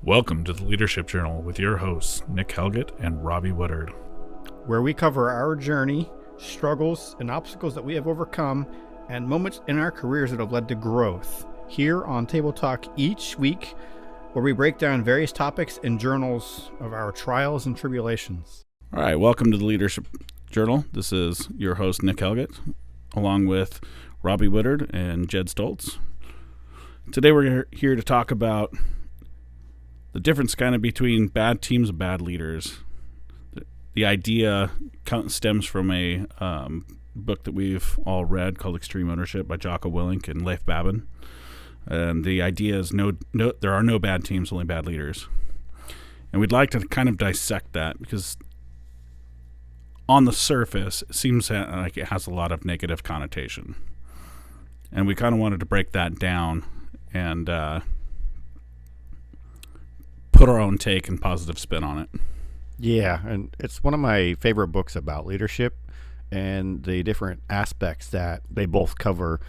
Welcome to the Leadership Journal with your hosts, Nick Helgett and Robbie Woodard, where we cover our journey, struggles, and obstacles that we have overcome, and moments in our careers that have led to growth. Here on Table Talk each week, where we break down various topics and journals of our trials and tribulations. All right, welcome to the Leadership Journal. This is your host, Nick Helgett, along with Robbie Woodard and Jed Stoltz. Today we're here to talk about the difference kind of between bad teams and bad leaders. The idea stems from a book that we've all read called Extreme Ownership by Jocko Willink and Leif Babin. And the idea is there are no bad teams, only bad leaders. And we'd like to kind of dissect that because on the surface, it seems like it has a lot of negative connotation. And we kind of wanted to break that down and put our own take and positive spin on it. Yeah, and it's one of my favorite books about leadership and the different aspects that they both cover,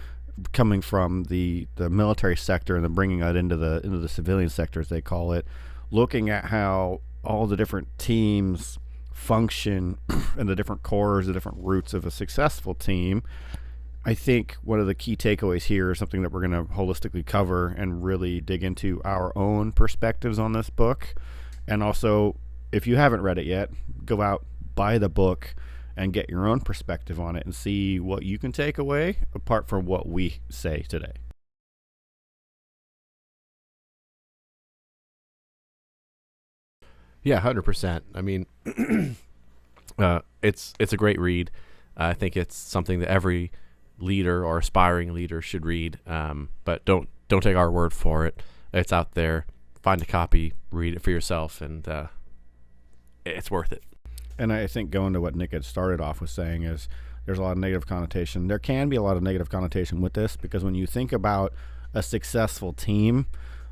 coming from the military sector and then bringing that into the civilian sector, as they call it, looking at how all the different teams function and the different cores, the different roots of a successful team. I think one of the key takeaways here is something that we're going to holistically cover and really dig into our own perspectives on this book. And also, if you haven't read it yet, go out, buy the book, and get your own perspective on it and see what you can take away apart from what we say today. Yeah, 100%. I mean, it's a great read. I think it's something that every leader or aspiring leader should read. But don't take our word for it. It's out there. Find a copy, read it for yourself, and it's worth it. And I think going to what Nick had started off with saying is there's a lot of negative connotation. There can be a lot of negative connotation with this because when you think about a successful team,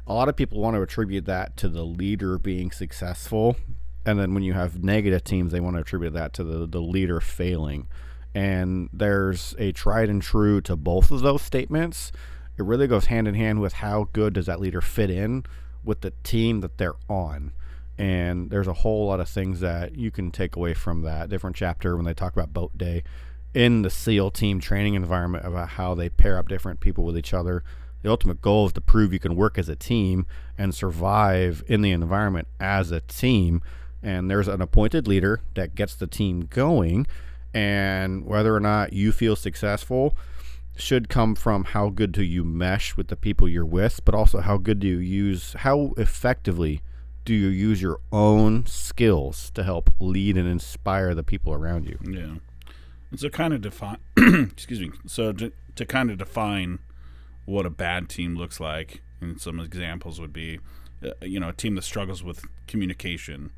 a lot of people want to attribute that to the leader being successful. And then when you have negative teams, they want to attribute that to the leader failing. And there's a tried and true to both of those statements. It really goes hand in hand with how good does that leader fit in with the team that they're on. And there's a whole lot of things that you can take away from that different chapter when they talk about boat day in the SEAL team training environment about how they pair up different people with each other. The ultimate goal is to prove you can work as a team and survive in the environment as a team. And there's an appointed leader that gets the team going. And whether or not you feel successful should come from how good do you mesh with the people you're with, but also how effectively do you use your own skills to help lead and inspire the people around you. Yeah. And so kind of define, excuse me. So to kind of define what a bad team looks like, and some examples would be, a team that struggles with communication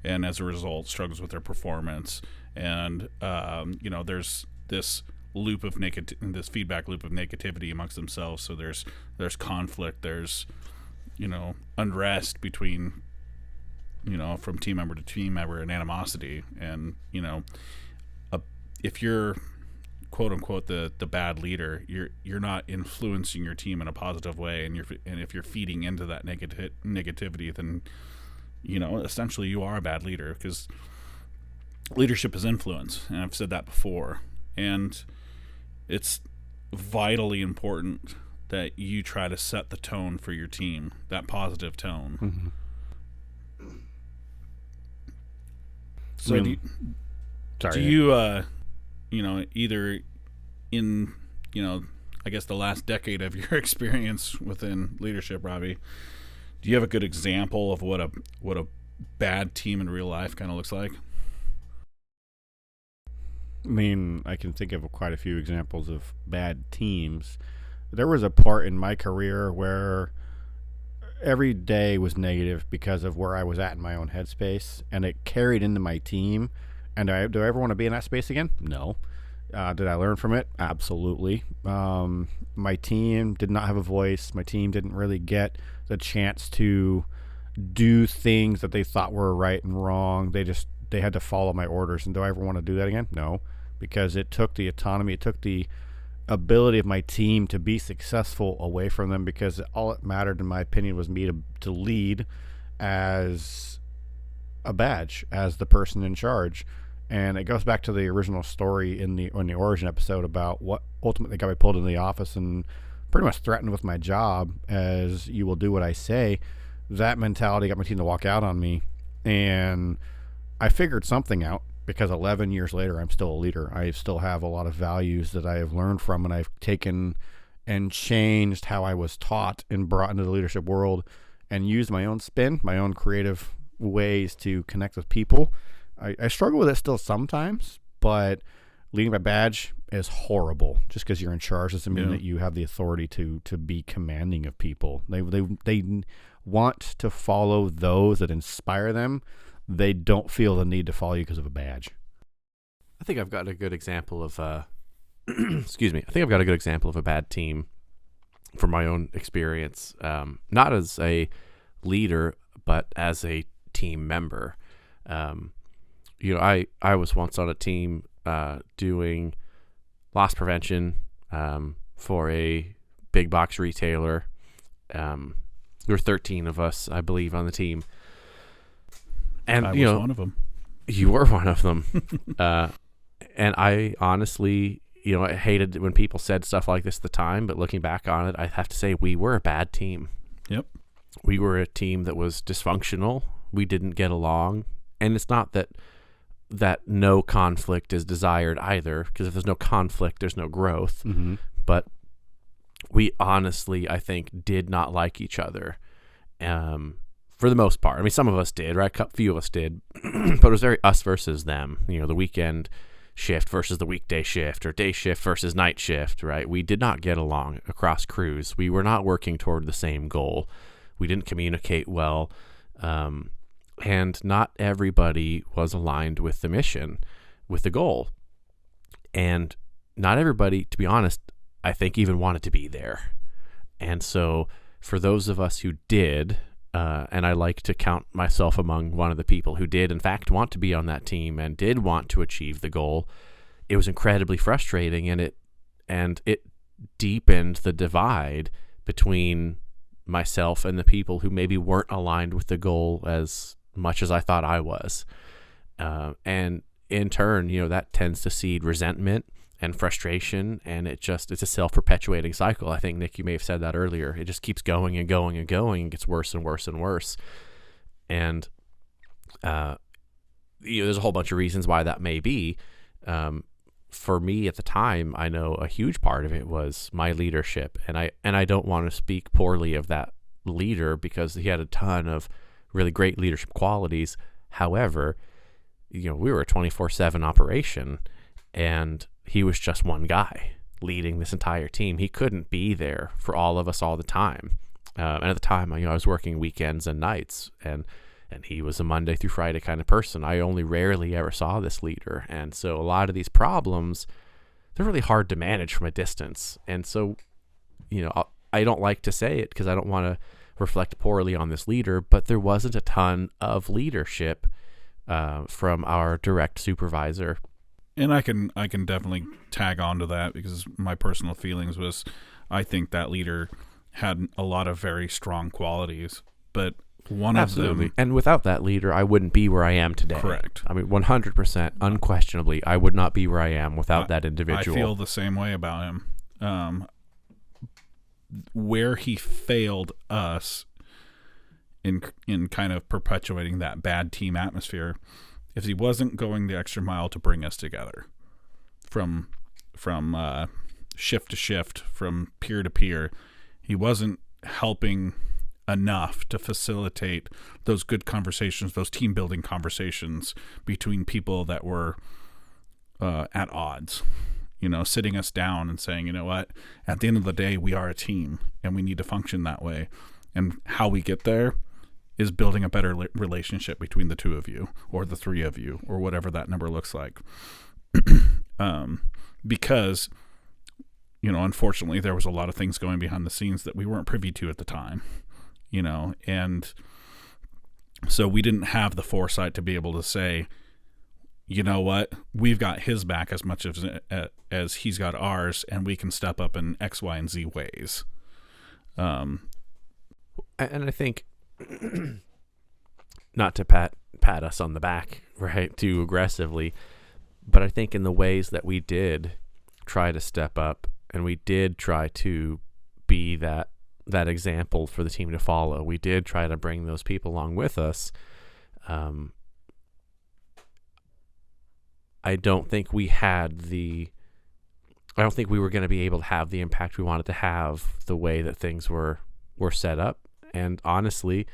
and as a result struggles with their performance. And, there's this loop of this feedback loop of negativity amongst themselves. So there's conflict, there's, unrest between, from team member to team member and animosity. And, if you're quote unquote the bad leader, you're not influencing your team in a positive way. And if you're feeding into that negativity, then, essentially you are a bad leader because leadership is influence. And I've said that before. And it's vitally important that you try to set the tone for your team, that positive tone. Mm-hmm. So do you either in, I guess the last decade of your experience within leadership, Robbie, do you have a good example of what a bad team in real life kind of looks like? I mean, I can think of quite a few examples of bad teams. There was a part in my career where every day was negative because of where I was at in my own headspace, and it carried into my team. And do I ever want to be in that space again? No. Did I learn from it? Absolutely. My team did not have a voice. My team didn't really get the chance to do things that they thought were right and wrong. They had to follow my orders. And do I ever want to do that again? No, because it took the autonomy, it took the ability of my team to be successful away from them, because all it mattered, in my opinion, was me to lead as a badge, as the person in charge. And it goes back to the original story in the origin episode about what ultimately got me pulled into the office and pretty much threatened with my job as you will do what I say. That mentality got my team to walk out on me. And I figured something out because 11 years later, I'm still a leader. I still have a lot of values that I have learned from, and I've taken and changed how I was taught and brought into the leadership world and used my own spin, my own creative ways to connect with people. I struggle with it still sometimes, but leading by badge is horrible. Just because you're in charge doesn't mean that you have the authority to be commanding of people. They want to follow those that inspire them. They don't feel the need to follow you because of a badge. I think I've got a good example of excuse me. I think I've got a good example of a bad team from my own experience, not as a leader, but as a team member. I was once on a team doing loss prevention for a big box retailer. There were 13 of us, I believe, on the team. And I was one of them. You were one of them. And I honestly, I hated when people said stuff like this at the time, but looking back on it, I have to say we were a bad team. Yep. We were a team that was dysfunctional. We didn't get along. And it's not that no conflict is desired either, because if there's no conflict, there's no growth. Mm-hmm. But we honestly, I think, did not like each other. For the most part. I mean, some of us did, right? A few of us did. But it was very us versus them. The weekend shift versus the weekday shift, or day shift versus night shift, right? We did not get along across crews. We were not working toward the same goal. We didn't communicate well. And not everybody was aligned with the mission, with the goal. And not everybody, to be honest, I think even wanted to be there. And so for those of us who did, and I like to count myself among one of the people who did, in fact, want to be on that team and did want to achieve the goal, it was incredibly frustrating, and it deepened the divide between myself and the people who maybe weren't aligned with the goal as much as I thought I was. And in turn, that tends to seed resentment and frustration, and it's a self-perpetuating cycle. I think, Nick, you may have said that earlier. It just keeps going and going and going and gets worse and worse and worse. And there's a whole bunch of reasons why that may be. For me at the time, I know a huge part of it was my leadership, and I don't want to speak poorly of that leader because he had a ton of really great leadership qualities. However, we were a 24/7 operation, and he was just one guy leading this entire team. He couldn't be there for all of us all the time. And at the time, I was working weekends and nights, and he was a Monday through Friday kind of person. I only rarely ever saw this leader. And so a lot of these problems, they're really hard to manage from a distance. And so, I don't like to say it because I don't want to reflect poorly on this leader, but there wasn't a ton of leadership from our direct supervisor. And I can definitely tag on to that because my personal feelings was I think that leader had a lot of very strong qualities, but one Absolutely. of them... And without that leader, I wouldn't be where I am today. Correct. I mean, 100%, unquestionably, I would not be where I am without that individual. I feel the same way about him. Where he failed us in kind of perpetuating that bad team atmosphere is he wasn't going the extra mile to bring us together from shift to shift, from peer to peer. He wasn't helping enough to facilitate those good conversations, those team building conversations between people that were at odds. Sitting us down and saying, what, at the end of the day, we are a team and we need to function that way. And how we get there is building a better relationship between the two of you or the three of you or whatever that number looks like. Because, unfortunately, there was a lot of things going behind the scenes that we weren't privy to at the time, and so we didn't have the foresight to be able to say, you know what, we've got his back as much as he's got ours, and we can step up in X, Y, and Z ways. And I think not to pat us on the back, right, too aggressively, but I think in the ways that we did try to step up and we did try to be that example for the team to follow, we did try to bring those people along with us. I don't think we were going to be able to have the impact we wanted to have the way that things were set up. And honestly,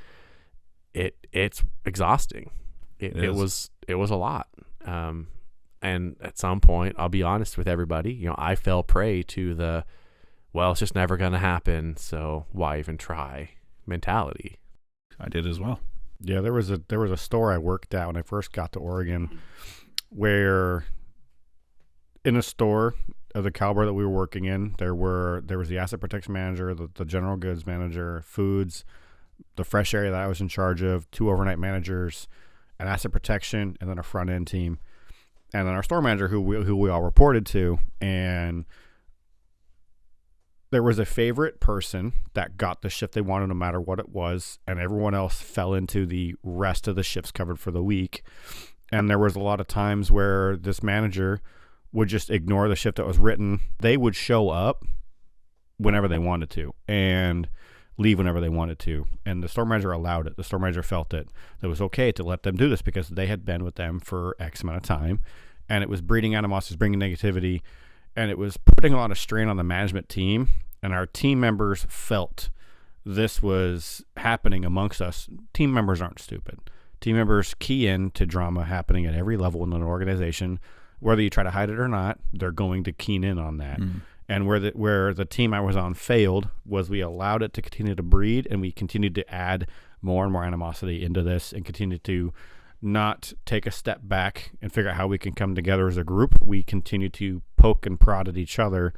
it's exhausting. It was a lot. And at some point, I'll be honest with everybody, I fell prey to it's just never going to happen, so why even try mentality. I did as well. Yeah, there was a store I worked at when I first got to Oregon, where in a store of the caliber that we were working in, there was the asset protection manager, the general goods manager, foods, the fresh area that I was in charge of, 2 overnight managers, an asset protection, and then a front end team, and then our store manager who we all reported to. And there was a favorite person that got the shift they wanted no matter what it was, and everyone else fell into the rest of the shifts covered for the week. And there was a lot of times where this manager would just ignore the shift that was written. They would show up whenever they wanted to and leave whenever they wanted to. And the store manager allowed it. The store manager felt it was okay to let them do this because they had been with them for X amount of time. And it was breeding animosity, bringing negativity, and it was putting a lot of strain on the management team. And our team members felt this was happening amongst us. Team members aren't stupid. Team members key in to drama happening at every level in an organization. Whether you try to hide it or not, they're going to keen in on that. And where the team I was on failed was we allowed it to continue to breed, and we continued to add more and more animosity into this and continue to not take a step back and figure out how we can come together as a group. We continue to poke and prod at each other.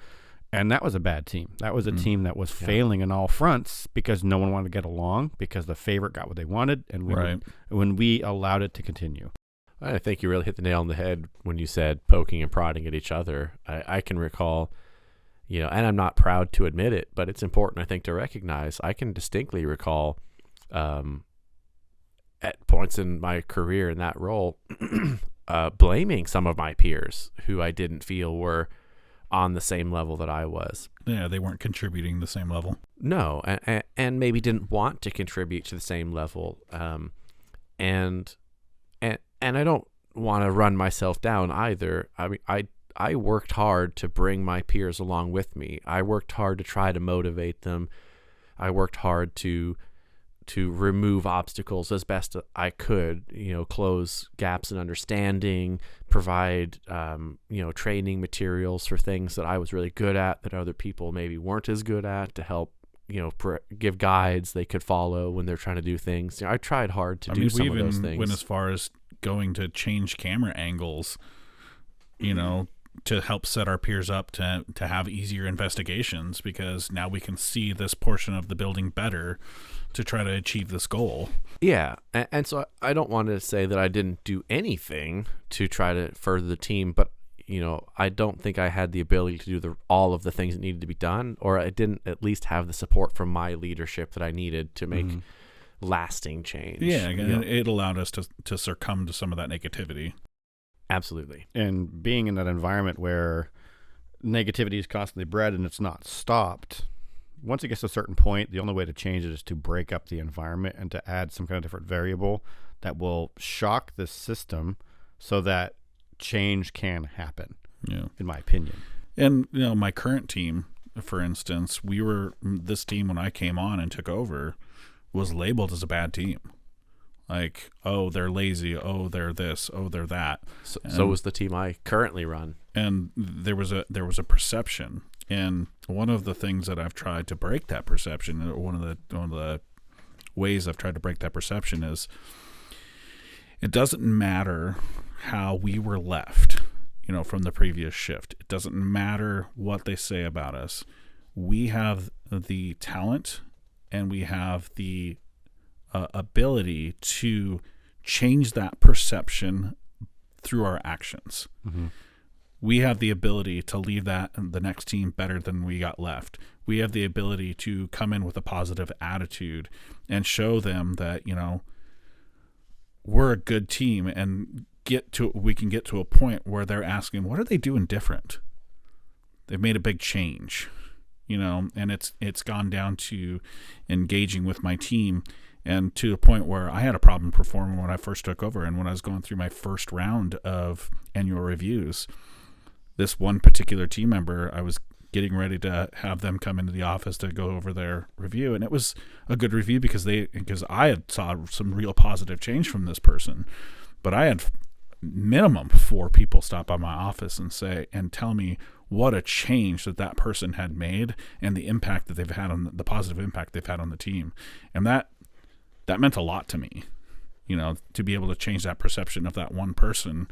And that was a bad team. That was a team that was failing in all fronts because no one wanted to get along, because the favorite got what they wanted, and when we allowed it to continue. I think you really hit the nail on the head when you said poking and prodding at each other. I can recall, and I'm not proud to admit it, but it's important, I think, to recognize. I can distinctly recall at points in my career in that role blaming some of my peers who I didn't feel were on the same level that I was. Yeah, they weren't contributing the same level. No, and maybe didn't want to contribute to the same level. And I don't want to run myself down either. I mean, I worked hard to bring my peers along with me. I worked hard to try to motivate them. I worked hard to remove obstacles as best I could, close gaps in understanding, provide, training materials for things that I was really good at that other people maybe weren't as good at, to help, give guides they could follow when they're trying to do things. I tried hard to do some of those things. Went as far as going to change camera angles, to help set our peers up to have easier investigations, because now we can see this portion of the building better to try to achieve this goal. Yeah, and so I don't want to say that I didn't do anything to try to further the team, but I don't think I had the ability to do all of the things that needed to be done, or I didn't at least have the support from my leadership that I needed to make lasting change. Yeah, it allowed us to succumb to some of that negativity. Absolutely. And being in that environment where negativity is constantly bred and it's not stopped, once it gets to a certain point, the only way to change it is to break up the environment and to add some kind of different variable that will shock the system so that change can happen, in my opinion. And, my current team, for instance, this team when I came on and took over was labeled as a bad team. Like, oh, they're lazy. Oh, they're this. Oh, they're that. So was the team I currently run. And there was a perception. And one of the things that I've tried to break that perception, or one of the ways I've tried to break that perception, is it doesn't matter how we were left, from the previous shift. It doesn't matter what they say about us. We have the talent and we have the ability to change that perception through our actions. We have the ability to leave the next team better than we got left. We have the ability to come in with a positive attitude and show them that, we're a good team and we can get to a point where they're asking, what are they doing different? They've made a big change, and it's gone down to engaging with my team, and to a point where I had a problem performing when I first took over. And when I was going through my first round of annual reviews, this one particular team member, I was getting ready to have them come into the office to go over their review. And it was a good review because I had saw some real positive change from this person. But I had minimum 4 people stop by my office and tell me what a change that person had made and the impact that they've had on the positive impact they've had on the team. And that meant a lot to me, to be able to change that perception of that one person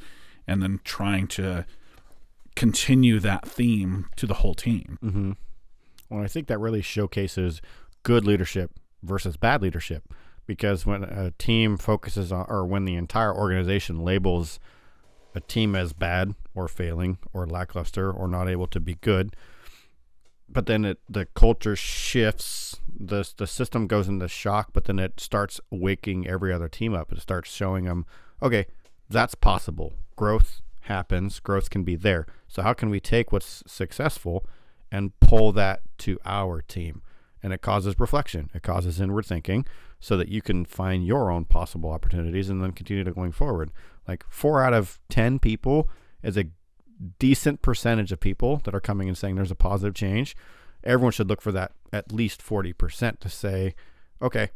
and then trying to continue that theme to the whole team. Mm-hmm. Well, I think that really showcases good leadership versus bad leadership, because when a team focuses on, or when the entire organization labels a team as bad or failing or lackluster or not able to be good, but then the culture shifts, the system goes into shock, but then it starts waking every other team up. It starts showing them, okay, that's possible. Growth happens. Growth can be there. So how can we take what's successful and pull that to our team? And it causes reflection. It causes inward thinking so that you can find your own possible opportunities and then continue to going forward. Like 4 out of 10 people is a decent percentage of people that are coming and saying there's a positive change. Everyone should look for that at least 40% to say, okay,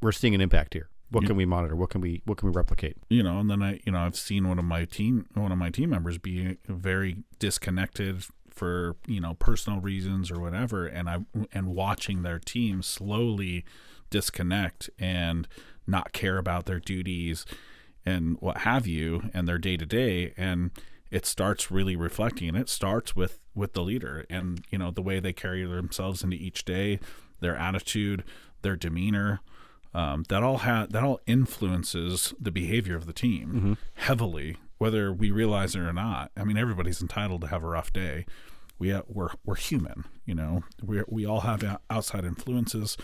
we're seeing an impact here. What can we monitor? What can we replicate? And then I've seen one of my team members be very disconnected for, personal reasons or whatever. And watching their team slowly disconnect and not care about their duties and what have you and their day to day. And it starts really reflecting, and it starts with the leader and, the way they carry themselves into each day, their attitude, their demeanor. That all influences the behavior of the team heavily, whether we realize it or not. I mean, everybody's entitled to have a rough day. We're human, we all have outside influences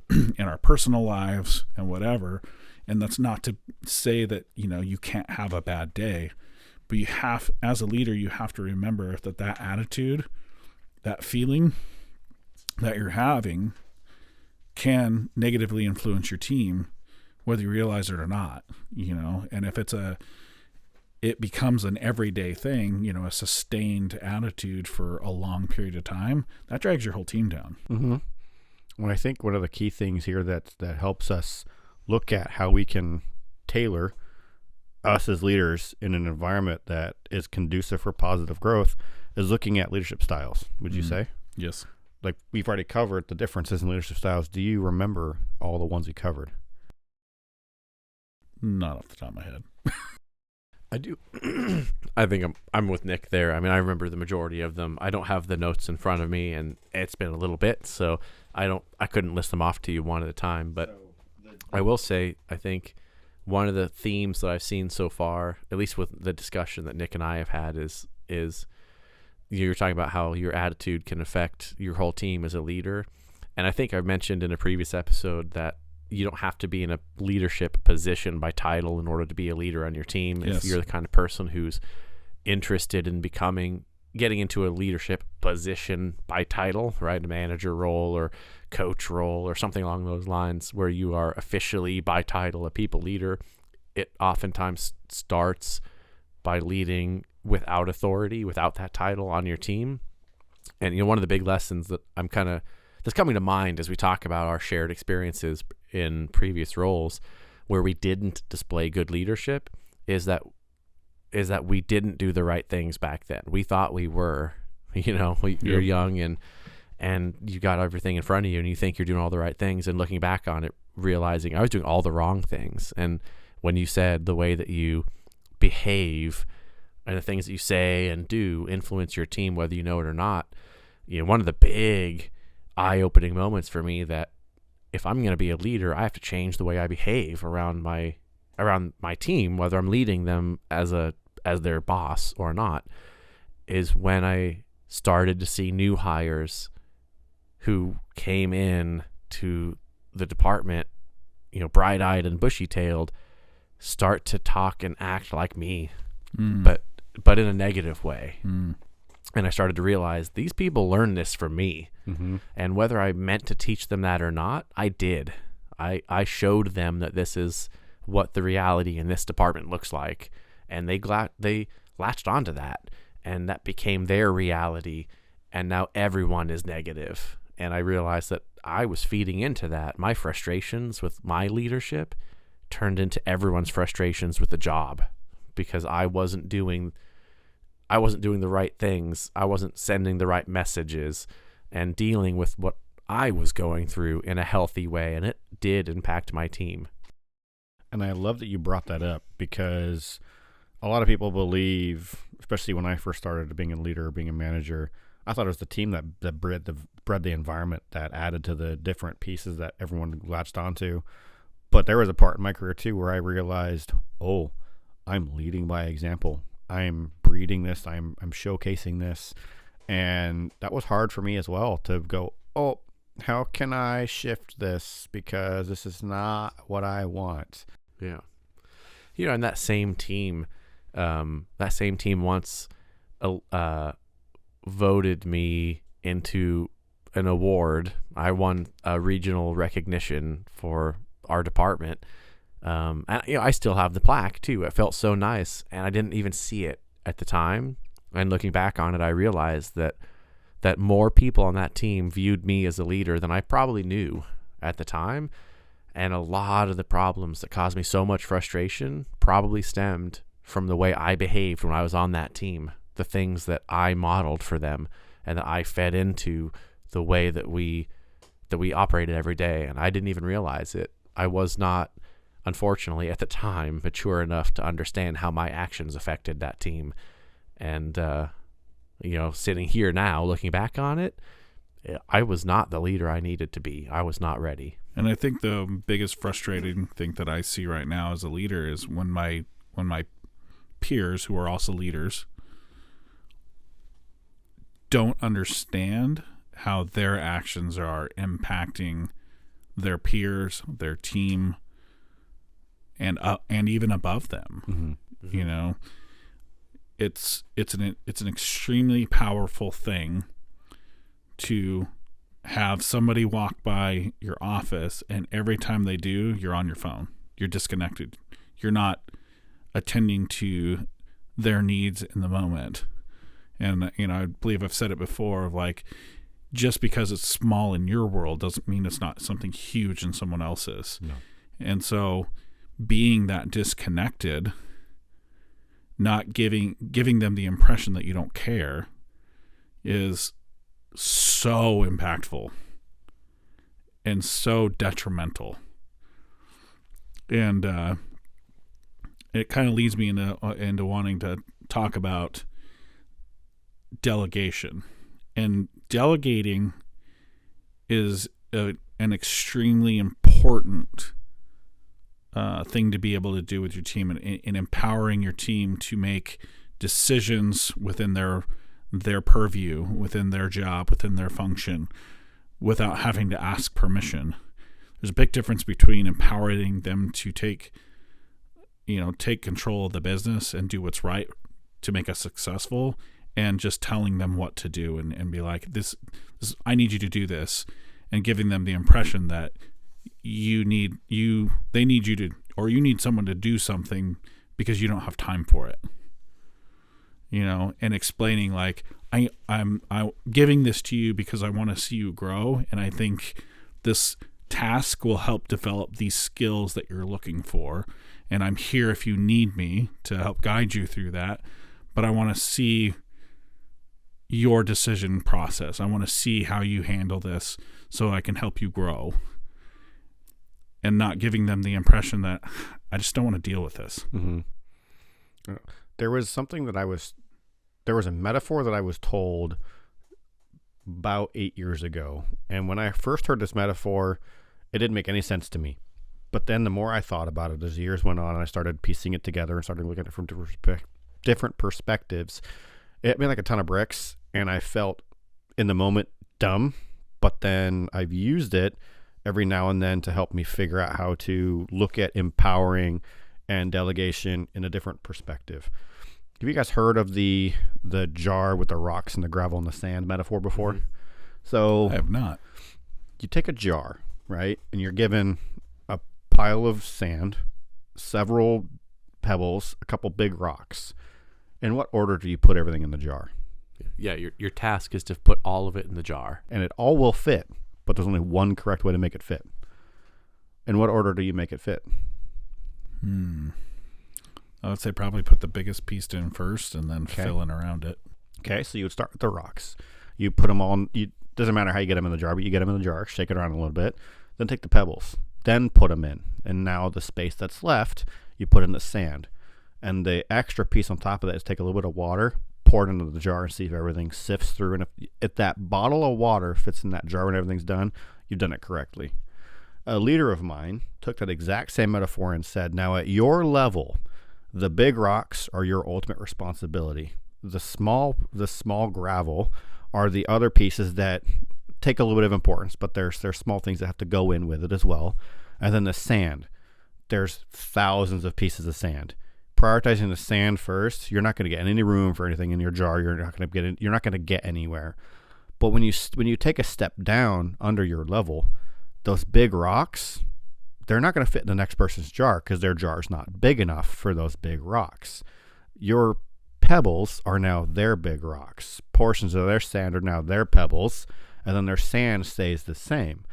in our personal lives and whatever. And that's not to say that, you can't have a bad day, but as a leader, you have to remember that attitude, that feeling that you're having can negatively influence your team, whether you realize it or not, and if it becomes an everyday thing, a sustained attitude for a long period of time, that drags your whole team down. Mm-hmm. Well, I think one of the key things here that helps us look at how we can tailor us as leaders in an environment that is conducive for positive growth is looking at leadership styles. Would you say? Yes. Like, we've already covered the differences in leadership styles. Do you remember all the ones we covered? Not off the top of my head. I do. I think I'm with Nick there. I mean, I remember the majority of them. I don't have the notes in front of me, and it's been a little bit, so I couldn't list them off to you one at a time. But I will say, I think one of the themes that I've seen so far, at least with the discussion that Nick and I have had, is you're talking about how your attitude can affect your whole team as a leader. And I think I mentioned in a previous episode that you don't have to be in a leadership position by title in order to be a leader on your team. Yes. If you're the kind of person who's interested in getting into a leadership position by title, right? A manager role or coach role or something along those lines, where you are officially by title a people leader, it oftentimes starts by leading without authority, without that title on your team. And one of the big lessons that that's coming to mind as we talk about our shared experiences in previous roles where we didn't display good leadership is that we didn't do the right things back then. We thought we were, you're young and you got everything in front of you and you think you're doing all the right things, and looking back on it, realizing I was doing all the wrong things. And when you said the way that you behave and the things that you say and do influence your team, whether you know it or not, one of the big eye-opening moments for me that if I'm going to be a leader, I have to change the way I behave around my team, whether I'm leading them as their boss or not, is when I started to see new hires who came in to the department, bright-eyed and bushy-tailed, start to talk and act like me, but in a negative way. And I started to realize these people learned this from me. And whether I meant to teach them that or not, I did. I showed them that this is what the reality in this department looks like. And they latched onto that, and that became their reality. And now everyone is negative. And I realized that I was feeding into that. My frustrations with my leadership turned into everyone's frustrations with the job, because I wasn't doing the right things. I wasn't sending the right messages and dealing with what I was going through in a healthy way, and it did impact my team. And I love that you brought that up, because a lot of people believe, especially when I first started being a leader, being a manager, I thought it was the team that bred the environment that added to the different pieces that everyone latched onto. But there was a part in my career too where I realized, oh, I'm leading by example. I'm breeding this. I'm showcasing this. And that was hard for me as well, to go, oh, how can I shift this? Because this is not what I want. Yeah. And that same team once voted me into an award. I won a regional recognition for our department. And I still have the plaque too. It felt so nice, and I didn't even see it at the time. And looking back on it, I realized that more people on that team viewed me as a leader than I probably knew at the time. And a lot of the problems that caused me so much frustration probably stemmed from the way I behaved when I was on that team, the things that I modeled for them, and that I fed into the way that we operated every day. And I didn't even realize it. I was not, unfortunately, at the time, mature enough to understand how my actions affected that team. And, sitting here now, looking back on it, I was not the leader I needed to be. I was not ready. And I think the biggest frustrating thing that I see right now as a leader is when my peers, who are also leaders, don't understand how their actions are impacting their peers, their team, and even above them. Mm-hmm. It's an extremely powerful thing to have somebody walk by your office, and every time they do, you're on your phone. You're disconnected. You're not attending to their needs in the moment. And I believe I've said it before, of like, just because it's small in your world doesn't mean it's not something huge in someone else's. No. And so being that disconnected, not giving them the impression that you don't care, is so impactful and so detrimental. And it kind of leads me into wanting to talk about delegation. And delegating is an extremely important thing to be able to do with your team, and in empowering your team to make decisions within their purview, within their job, within their function, without having to ask permission. There's a big difference between empowering them to take control of the business and do what's right to make us successful, and just telling them what to do and be like, this I need you to do this, and giving them the impression that they need you to, or you need someone to do something because you don't have time for it. And explaining like, I'm giving this to you because I want to see you grow, and I think this task will help develop these skills that you're looking for, and I'm here if you need me to help guide you through that. But I want to see your decision process. I want to see how you handle this so I can help you grow, and not giving them the impression that I just don't want to deal with this. Mm-hmm. There was a metaphor that I was told about 8 years ago. And when I first heard this metaphor, it didn't make any sense to me. But then the more I thought about it as the years went on, and I started piecing it together and started looking at it from different perspectives, it hit me like a ton of bricks. And I felt in the moment dumb, but then I've used it every now and then to help me figure out how to look at empowering and delegation in a different perspective. Have you guys heard of the jar with the rocks and the gravel and the sand metaphor before? Mm-hmm. So I have not. you take a jar, right? And you're given a pile of sand, several pebbles, a couple big rocks. In what order do you put everything in the jar? Yeah, your task is to put all of it in the jar. And it all will fit, but there's only one correct way to make it fit. In what order do you make it fit? I would say probably put the biggest piece in first and then fill in around it. Okay, so you would start with the rocks. You put them on. Doesn't matter how you get them in the jar, but you get them in the jar, shake it around a little bit, then take the pebbles, then put them in. And now the space that's left, you put in the sand. And the extra piece on top of that is take a little bit of water, pour it into the jar, and see if everything sifts through. And if that bottle of water fits in that jar when everything's done, you've done it correctly. A leader of mine took that exact same metaphor and said, now at your level, the big rocks are your ultimate responsibility. The small gravel are the other pieces that take a little bit of importance, but there's small things that have to go in with it as well. And then the sand, there's thousands of pieces of sand. Prioritizing the sand first, you're not going to get any room for anything in your jar. You're not going to get anywhere. But when you take a step down under your level, those big rocks, they're not going to fit in the next person's jar because their jar is not big enough for those big rocks. Your pebbles are now their big rocks. Portions of their sand are now their pebbles, and then their sand stays the same.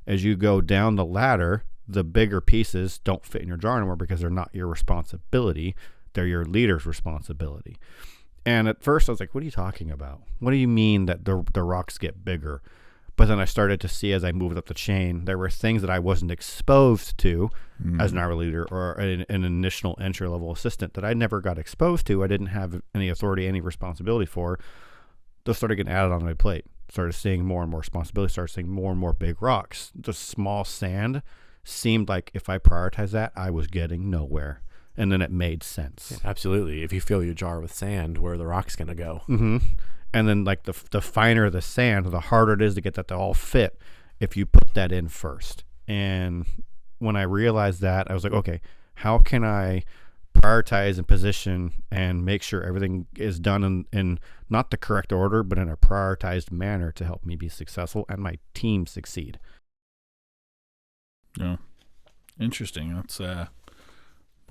As you go down the ladder, the bigger pieces don't fit in your jar anymore because they're not your responsibility. They're your leader's responsibility. And at first I was like, what are you talking about? What do you mean that the rocks get bigger? But then I started to see as I moved up the chain, there were things that I wasn't exposed to as an hour leader or an initial entry-level assistant that I never got exposed to. I didn't have any authority, any responsibility for. Those started getting added on my plate. Started seeing more and more responsibility, started seeing more and more big rocks. The small sand seemed like if I prioritized that, I was getting nowhere. And then it made sense. Yeah, absolutely. If you fill your jar with sand, where are the rocks going to go? Mm-hmm. And then like the finer the sand, the harder it is to get that to all fit if you put that in first. And when I realized that, I was like, okay, how can I prioritize and position and make sure everything is done in not the correct order, but in a prioritized manner to help me be successful and my team succeed? Yeah, interesting. That's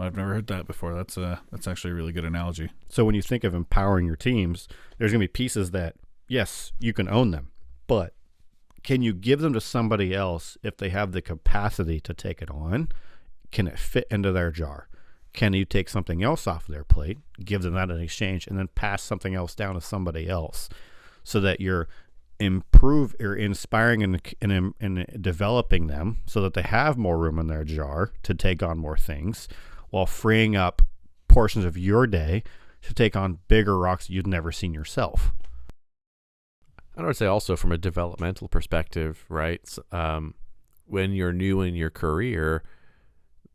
I've never heard that before. That's actually a really good analogy. So when you think of empowering your teams, there's going to be pieces that, yes, you can own them, but can you give them to somebody else if they have the capacity to take it on? Can it fit into their jar? Can you take something else off their plate, give them that in exchange, and then pass something else down to somebody else so that you're inspiring and developing them so that they have more room in their jar to take on more things while freeing up portions of your day to take on bigger rocks you'd never seen yourself. I would say also from a developmental perspective, right? When you're new in your career,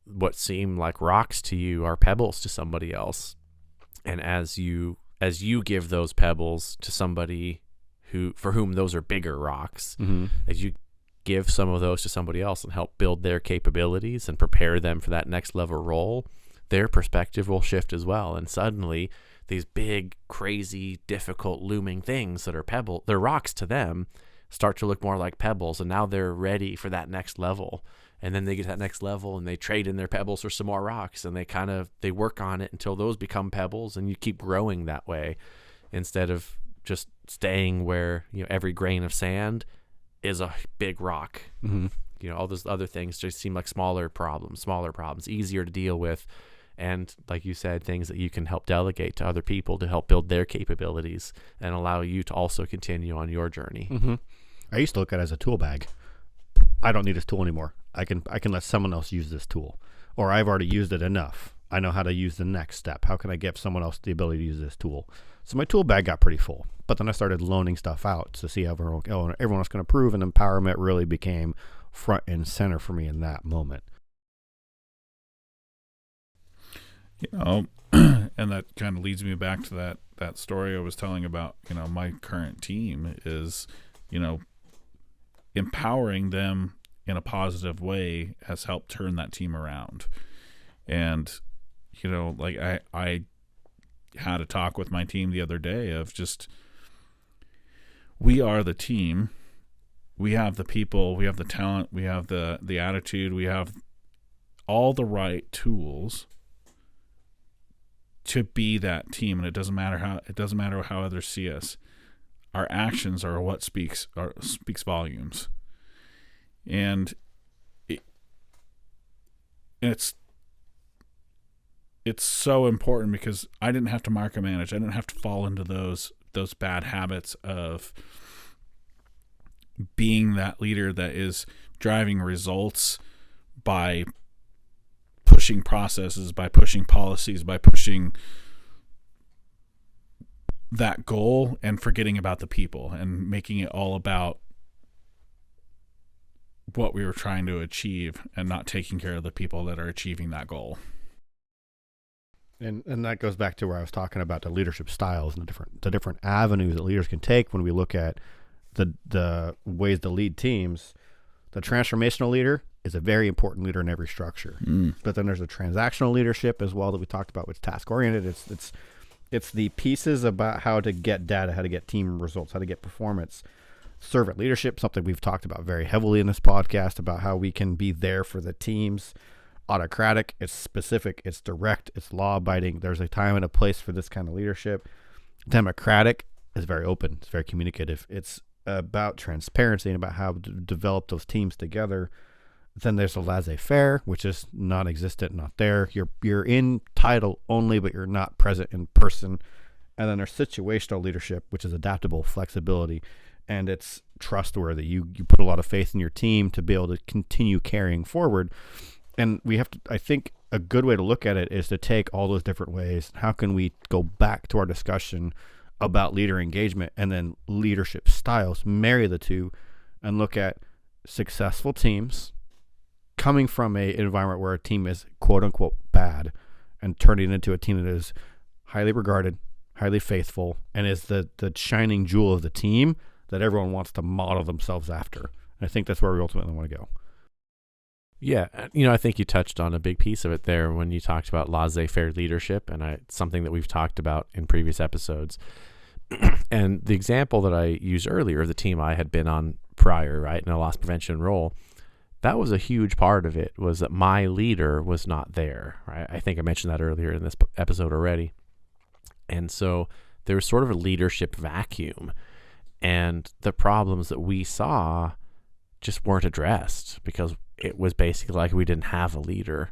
what seem like rocks to you are pebbles to somebody else. And as you give those pebbles to somebody for whom those are bigger rocks, as you give some of those to somebody else and help build their capabilities and prepare them for that next level role, their perspective will shift as well. And suddenly these big, crazy, difficult, looming things that are they're rocks to them, start to look more like pebbles. And now they're ready for that next level. And then they get to that next level and they trade in their pebbles for some more rocks, and they work on it until those become pebbles, and you keep growing that way instead of just staying where, every grain of sand is a big rock. All those other things just seem like smaller problems, easier to deal with. And like you said, things that you can help delegate to other people to help build their capabilities and allow you to also continue on your journey. I used to look at it as a tool bag. I don't need this tool anymore. I can let someone else use this tool, or I've already used it enough. I know how to use the next step. How can I give someone else the ability to use this tool? So my tool bag got pretty full, but then I started loaning stuff out to see how everyone was going to prove, and empowerment really became front and center for me in that moment. And that kind of leads me back to that story I was telling about, my current team is, empowering them in a positive way has helped turn that team around. And like I had a talk with my team the other day of just, we are the team. We have the people, we have the talent, we have the attitude, we have all the right tools to be that team, and it doesn't matter how others see us. Our actions are what speaks volumes, and it's so important because I didn't have to micromanage. I didn't have to fall into those bad habits of being that leader that is driving results by pushing processes, by pushing policies, by pushing that goal and forgetting about the people and making it all about what we were trying to achieve and not taking care of the people that are achieving that goal. And that goes back to where I was talking about the leadership styles and the different avenues that leaders can take when we look at the ways to lead teams. The transformational leader is a very important leader in every structure. But then there's a transactional leadership as well that we talked about, which is task oriented. It's the pieces about how to get data, how to get team results, how to get performance. Servant leadership, something we've talked about very heavily in this podcast, about how we can be there for the teams. Autocratic, it's specific, it's direct, it's law abiding. There's a time and a place for this kind of leadership. Democratic is very open, it's very communicative. It's about transparency and about how to develop those teams together. Then there's a laissez-faire, which is non-existent, not there. You're in title only, but you're not present in person. And then there's situational leadership, which is adaptable, flexibility, and it's trustworthy. You put a lot of faith in your team to be able to continue carrying forward. And we have to, I think a good way to look at it is to take all those different ways. How can we go back to our discussion about leader engagement and then leadership styles, marry the two, and look at successful teams coming from an environment where a team is quote unquote bad and turning it into a team that is highly regarded, highly faithful, and is the shining jewel of the team that everyone wants to model themselves after. And I think that's where we ultimately want to go. Yeah, I think you touched on a big piece of it there when you talked about laissez-faire leadership, and it's something that we've talked about in previous episodes. And the example that I used earlier of the team I had been on prior, right, in a loss prevention role, that was a huge part of it, was that my leader was not there, right? I think I mentioned that earlier in this episode already. And so there was sort of a leadership vacuum, and the problems that we saw just weren't addressed because it was basically like we didn't have a leader.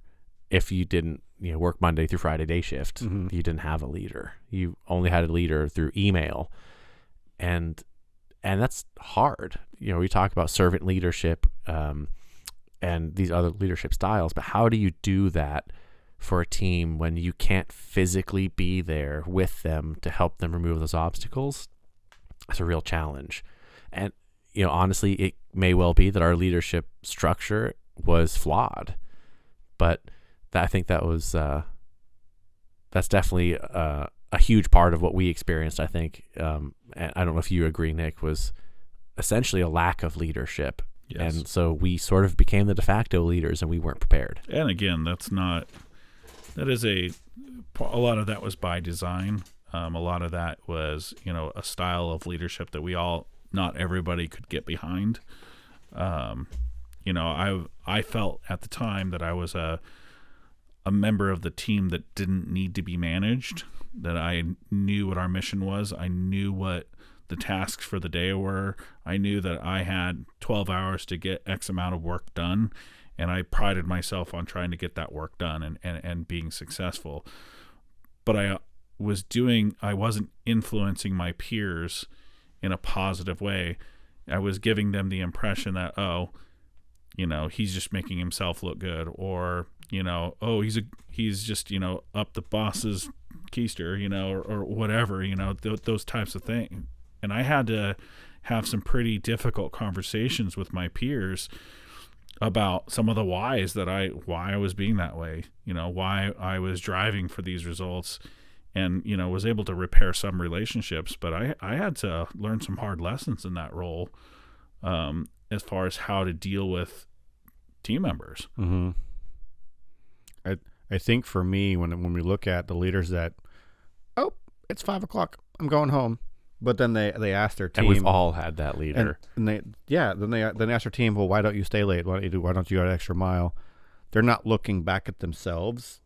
If you didn't work Monday through Friday day shift, you didn't have a leader. You only had a leader through email. And that's hard. We talk about servant leadership and these other leadership styles, but how do you do that for a team when you can't physically be there with them to help them remove those obstacles? That's a real challenge. And honestly, it may well be that our leadership structure was flawed, but I think that was that's definitely a huge part of what we experienced. I think, and I don't know if you agree, Nick, was essentially a lack of leadership. Yes. And so we sort of became the de facto leaders, and we weren't prepared. And again, that is a lot of that was by design. A lot of that was a style of leadership that not everybody could get behind. I felt at the time that I was a member of the team that didn't need to be managed, that I knew what our mission was. I knew what the tasks for the day were. I knew that I had 12 hours to get X amount of work done, and I prided myself on trying to get that work done and being successful. But I wasn't influencing my peers in a positive way. I was giving them the impression that, he's just making himself look good, or, he's just, up the boss's keister, or whatever, those types of things. And I had to have some pretty difficult conversations with my peers about some of the whys why I was being that way, why I was driving for these results, and, was able to repair some relationships. But I had to learn some hard lessons in that role, as far as how to deal with team members. Mm-hmm. I I think for me, when we look at the leaders that, oh, it's 5 o'clock, I'm going home, but then they ask their team, And we've all had that leader. and then they ask their team, well, why don't you stay late? Why don't you go an extra mile? They're not looking back at themselves.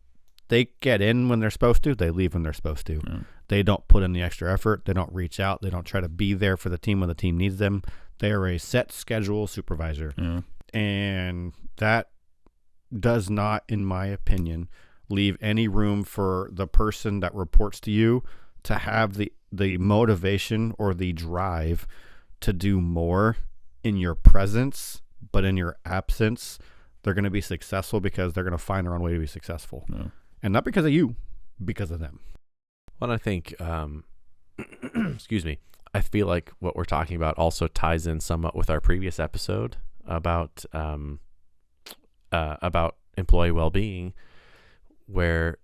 They get in when they're supposed to. They leave when they're supposed to. Yeah. They don't put in the extra effort. They don't reach out. They don't try to be there for the team when the team needs them. They are a set schedule supervisor. Yeah. And that does not, in my opinion, leave any room for the person that reports to you to have the motivation or the drive to do more in your presence, but in your absence, they're going to be successful because they're going to find their own way to be successful. Yeah. And not because of you, because of them. Well, I think, excuse me, I feel like what we're talking about also ties in somewhat with our previous episode about employee well-being, where,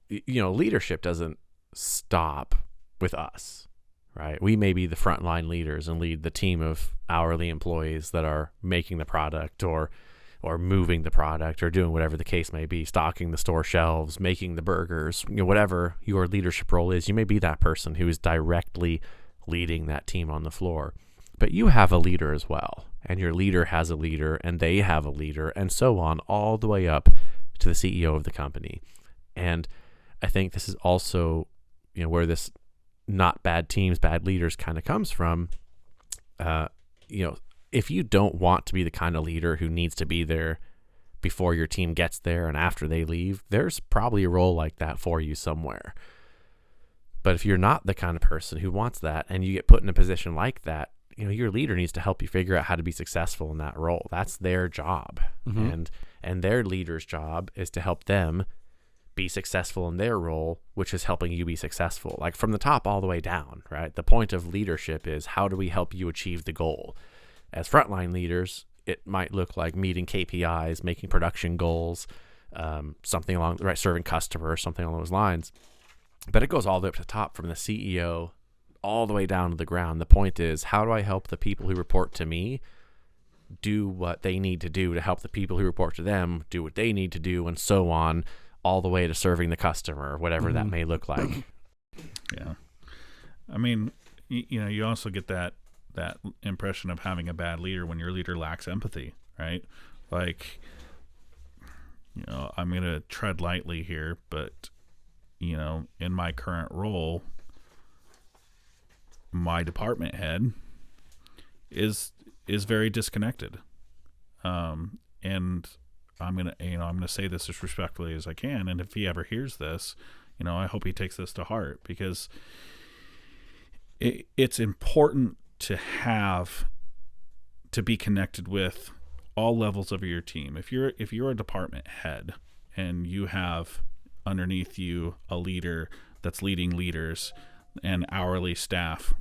leadership doesn't stop with us, right? We may be the frontline leaders and lead the team of hourly employees that are making the product or moving the product or doing whatever the case may be, stocking the store shelves, making the burgers, whatever your leadership role is. You may be that person who is directly leading that team on the floor, but you have a leader as well, and your leader has a leader, and they have a leader, and so on, all the way up to the CEO of the company. And I think this is also, where this not bad teams, bad leaders kind of comes from. If you don't want to be the kind of leader who needs to be there before your team gets there and after they leave, there's probably a role like that for you somewhere. But if you're not the kind of person who wants that and you get put in a position like that, your leader needs to help you figure out how to be successful in that role. That's their job. Mm-hmm. And their leader's job is to help them be successful in their role, which is helping you be successful, like from the top all the way down, right? The point of leadership is, how do we help you achieve the goal? As frontline leaders, it might look like meeting KPIs, making production goals, something along, right, serving customers, something along those lines. But it goes all the way up to the top, from the CEO all the way down to the ground. The point is, how do I help the people who report to me do what they need to do to help the people who report to them do what they need to do, and so on, all the way to serving the customer, whatever that may look like. Yeah. I mean, you also get that impression of having a bad leader when your leader lacks empathy, right? Like, I'm going to tread lightly here, but, in my current role, my department head is very disconnected. And I'm gonna say this as respectfully as I can, and if he ever hears this, I hope he takes this to heart, because it's important to be connected with all levels of your team. If you're a department head and you have underneath you a leader that's leading leaders and hourly staff,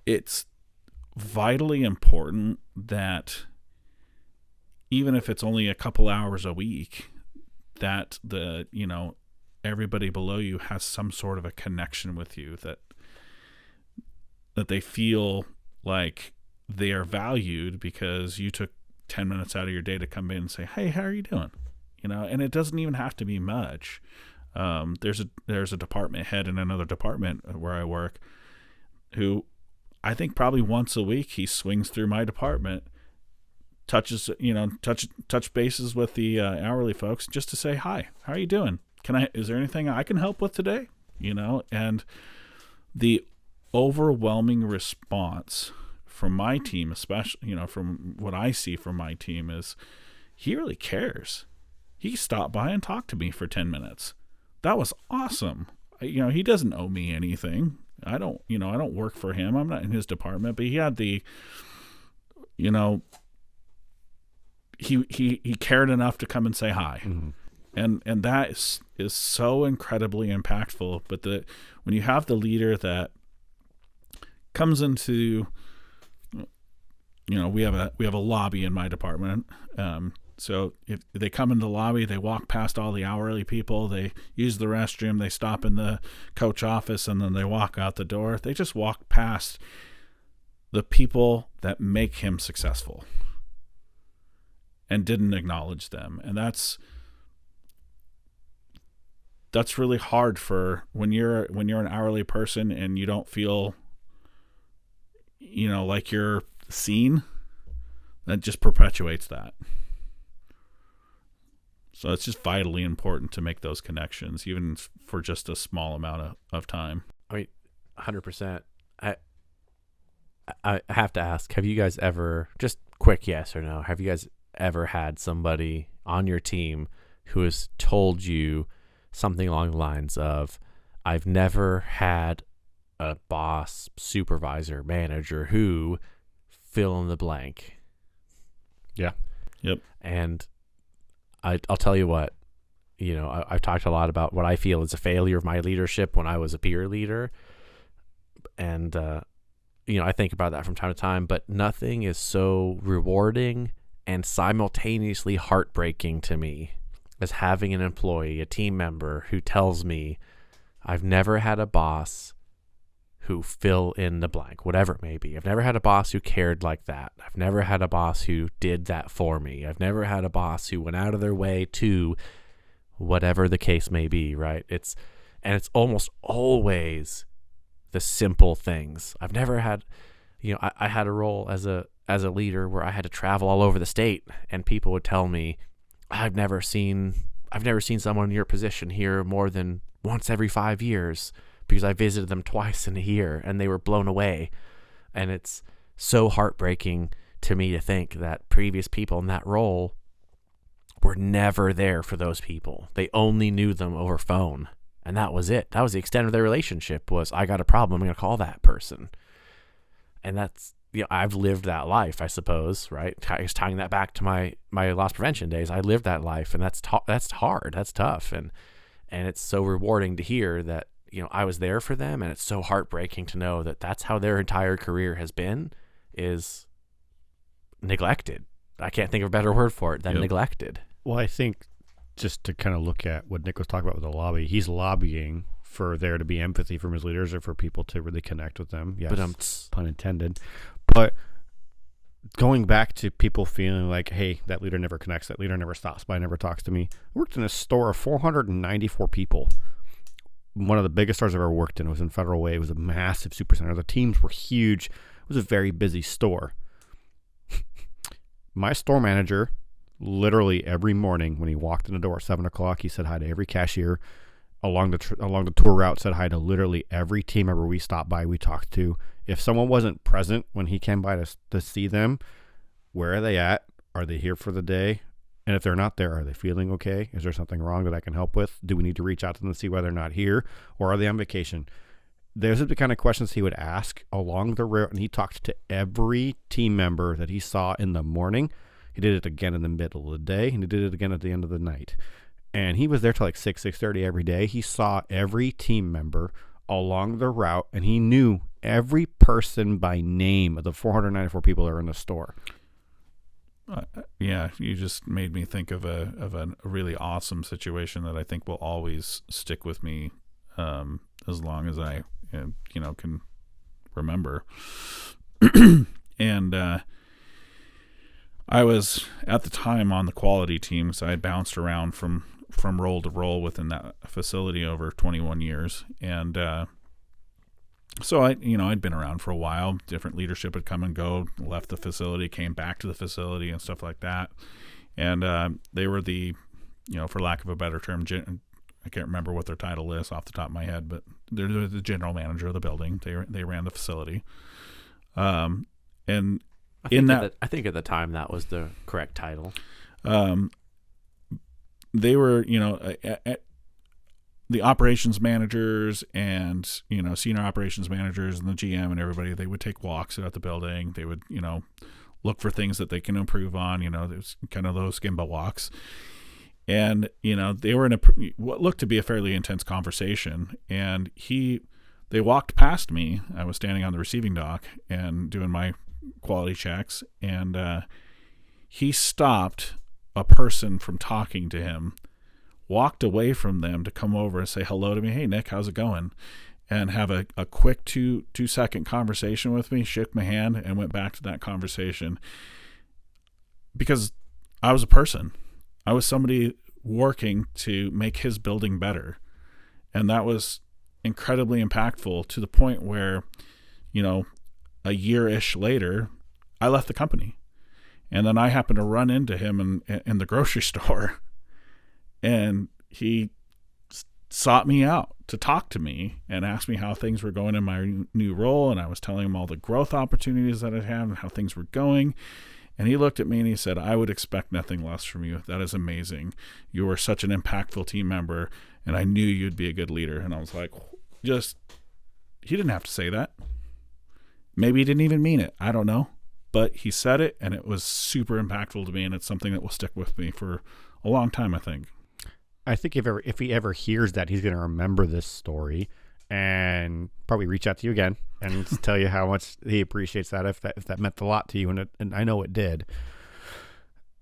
it's vitally important that, even if it's only a couple hours a week, that everybody below you has some sort of a connection with you, that they feel like they are valued because you took 10 minutes out of your day to come in and say, hey, how are you doing? And it doesn't even have to be much. There's a department head in another department where I work who, I think probably once a week, he swings through my department, touch bases with the hourly folks just to say, hi, how are you doing? Is there anything I can help with today? And the overwhelming response from my team, especially, from what I see from my team, is he really cares. He stopped by and talked to me for 10 minutes. That was awesome. He doesn't owe me anything. I don't work for him. I'm not in his department, but he had the, he cared enough to come and say hi. Mm-hmm. And that is so incredibly impactful. But when you have the leader that comes into, we have a lobby in my department. So if they come into the lobby, they walk past all the hourly people, they use the restroom, they stop in the coach office, and then they walk out the door. They just walk past the people that make him successful and didn't acknowledge them. And that's that's really hard for when you're an hourly person and you don't feel, like you're seen. That just perpetuates that. So it's just vitally important to make those connections, even for just a small amount of time. I mean, 100%. I have to ask, have you guys ever, just quick yes or no, have you guys ever had somebody on your team who has told you something along the lines of, I've never had a boss, supervisor, manager who fill in the blank? Yeah. Yep. And I'll tell you what, I've talked a lot about what I feel is a failure of my leadership when I was a peer leader. And, I think about that from time to time, but nothing is so rewarding and simultaneously heartbreaking to me as having an employee, a team member who tells me, I've never had a boss who fill in the blank, whatever it may be. I've never had a boss who cared like that. I've never had a boss who did that for me. I've never had a boss who went out of their way to whatever the case may be, right? It's almost always the simple things. I've never had, I had a role as a leader where I had to travel all over the state, and people would tell me, I've never seen someone in your position here more than once every 5 years, because I visited them twice in a year, and they were blown away. And it's so heartbreaking to me to think that previous people in that role were never there for those people. They only knew them over phone, and that was it. That was the extent of their relationship, was I got a problem, I'm going to call that person. And that's, I've lived that life, I suppose, right? Tying that back to my loss prevention days, I lived that life, and that's hard, that's tough. And it's so rewarding to hear that, I was there for them, and it's so heartbreaking to know that that's how their entire career has been, is neglected. I can't think of a better word for it than neglected. Well, I think just to kind of look at what Nick was talking about with the lobby, he's lobbying for there to be empathy from his leaders, or for people to really connect with them. Yes, but pun intended. But going back to people feeling like, hey, that leader never connects, that leader never stops by, never talks to me. I worked in a store of 494 people. One of the biggest stores I've ever worked in. It was in Federal Way. It was a massive supercenter. The teams were huge. It was a very busy store. My store manager, literally every morning when he walked in the door at 7 o'clock, he said hi to every cashier. Along the tour route, said hi to literally every team member we stopped by, we talked to. If someone wasn't present when he came by to see them, where are they at? Are they here for the day? And if they're not there, are they feeling okay? Is there something wrong that I can help with? Do we need to reach out to them to see why they're not here? Or are they on vacation? Those are the kind of questions he would ask along the route. And he talked to every team member that he saw in the morning. He did it again in the middle of the day, and he did it again at the end of the night. And he was there till like 6:30 every day. He saw every team member along the route, and he knew every person by name of the 494 people that are in the store. Yeah, you just made me think of a really awesome situation that I think will always stick with me as long as I can remember. And I was at the time on the quality team, so I had bounced around from role to role within that facility over 21 years, and so I'd been around for a while. Different leadership had come and go, left the facility, came back to the facility, and stuff like that. And they were the, for lack of a better term, I can't remember what their title is off the top of my head, but they're the general manager of the building. They ran the facility, and I think at the time that was the correct title. They were, the operations managers and, senior operations managers and the GM and everybody, they would take walks at the building. They would, look for things that they can improve on, there's kind of those Gemba walks. And, they were in what looked to be a fairly intense conversation. And they walked past me. I was standing on the receiving dock and doing my quality checks. And he stopped a person from talking to him, walked away from them to come over and say hello to me. Hey, Nick, how's it going? And have a quick 2-second conversation with me, shook my hand, and went back to that conversation. Because I was a person. I was somebody working to make his building better. And that was incredibly impactful to the point where, a year-ish later, I left the company. And then I happened to run into him in the grocery store, and he sought me out to talk to me and ask me how things were going in my new role. And I was telling him all the growth opportunities that I had and how things were going. And he looked at me and he said, "I would expect nothing less from you. That is amazing. You were such an impactful team member, and I knew you'd be a good leader." And I was like, he didn't have to say that. Maybe he didn't even mean it. I don't know. But he said it, and it was super impactful to me, and it's something that will stick with me for a long time, I think. I think if he ever hears that, he's going to remember this story and probably reach out to you again and tell you how much he appreciates that if that meant a lot to you, and I know it did.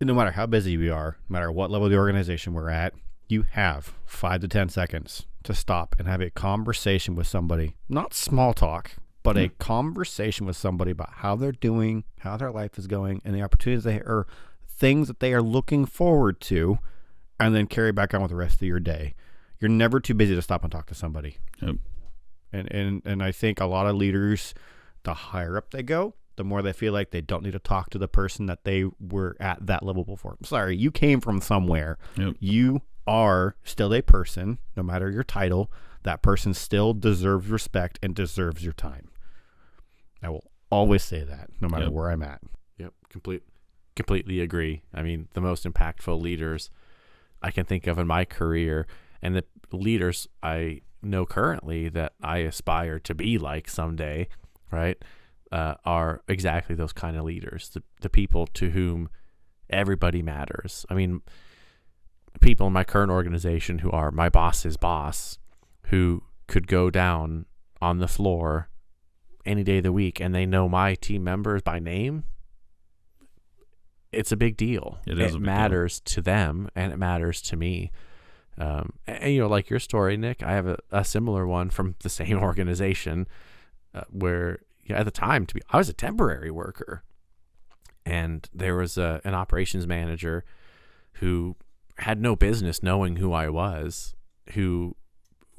No matter how busy we are, no matter what level of the organization we're at, you have 5 to 10 seconds to stop and have a conversation with somebody, not small talk, but a conversation with somebody about how they're doing, how their life is going, and the opportunities or things that they are looking forward to, and then carry back on with the rest of your day. You're never too busy to stop and talk to somebody. Yep. And I think a lot of leaders, the higher up they go, the more they feel like they don't need to talk to the person that they were at that level before. I'm sorry, you came from somewhere. Yep. You are still a person, no matter your title. That person still deserves respect and deserves your time. I will always say that, no matter where I'm at. Yep, completely agree. I mean, the most impactful leaders I can think of in my career, and the leaders I know currently that I aspire to be like someday, right, are exactly those kind of leaders, the people to whom everybody matters. I mean, people in my current organization who are my boss's boss, who could go down on the floor any day of the week and they know my team members by name. It's a big deal. It matters to them, and it matters to me. And like your story, Nick, I have a similar one from the same organization where at the time I was a temporary worker, and there was an operations manager who had no business knowing who I was, who